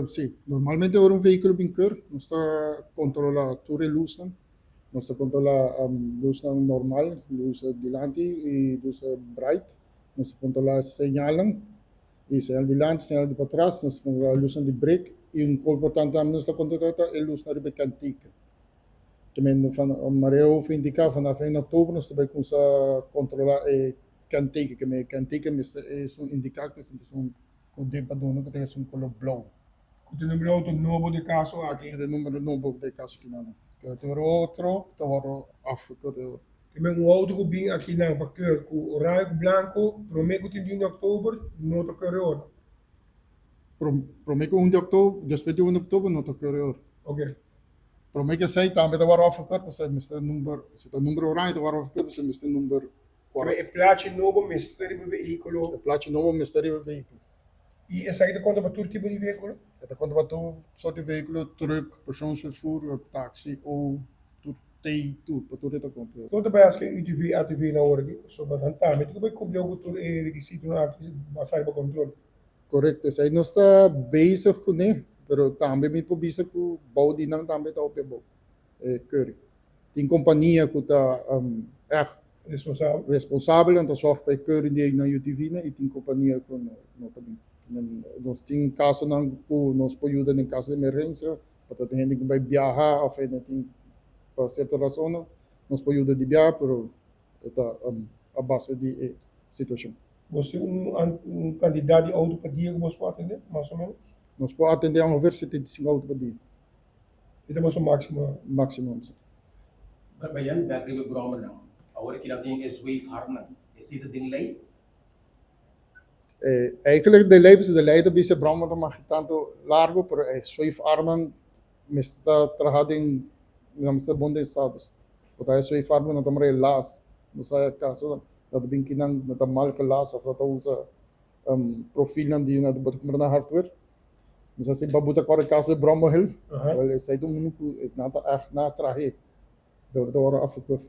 Sì, normalmente ora un veicolo binker, non sta controlla tutte le luci, non sta controlla luz normal, luz delante e luz bright, non sta controlla segnalen, e segnal di lancia, segnal di atrás, non sta controlla luz di brake e un importante non sta controllata è luz di cantica. Também van Mareo of indicar vanaf 1 oktober nós também começar a controlar canteca, que me canteca é um indicar que é com tempo do que tem um color blauw. Kuti no bilo to nobo de caso Que aqui. é o número novo de caso que não. Que tem outro, tem outro afgekeur. Também um auto que vem aqui na bakeur com orange com branco, promete que tem de outubro, não to correr. Prometo 1 de oktober, después de 1 de oktober não te cureur. Ok. Prometo sei também de waar afgekeur, você mister número, se o número oranje de waar afgekeur, você mister número Também é plaatje novo mistério do veículo. de plaatje novo mistério veículo. E essa aqui conta para todo tipo de veículo? Het komt wat toe, soorten vehiculen, truck, persoonsvervoer, taxi, ou tudo, para tudo isso compra. Conta para as que UTV, ATV na hora, sobre a também. Tu vai cumprir o que é requisito aqui, passar para controle. Correcto, isso aí não está bezig com, né? Pero também me por bezig com bouw die não também está op je bouw. Keurig. Tem companhia que está echt Responsável. responsável en dat zorgt bij keuring die na UTV, né? E tem companhia com nós também. Nós tem casos não que nós podemos ajudar em caso de emergência, para ter gente que vai viajar, ou tem por certa razão, nós podemos ajudar de viajar, pero está a base de situação. Você candidato de auto para dia que você pode atender, mais ou menos? Nós podemos atender ongeveer 75 autos por dia, Itu é o máximo. maximum. Bayan battery with Brahman now. Agora que não tem é wave harman. Esse é ding lei. Eigenlijk de levens de leider bisa Brahma da mag tanto largo, pero swift-armen está trabajando em bonde estados. Porque é swift-armen não também las, não sai caso da binkinang na tamal que las, ou da usa profil não de na botar na hardware. Mas assim babuta corre caso Brahma hill, ele sai do mundo nada echt na traje. Door afgekort.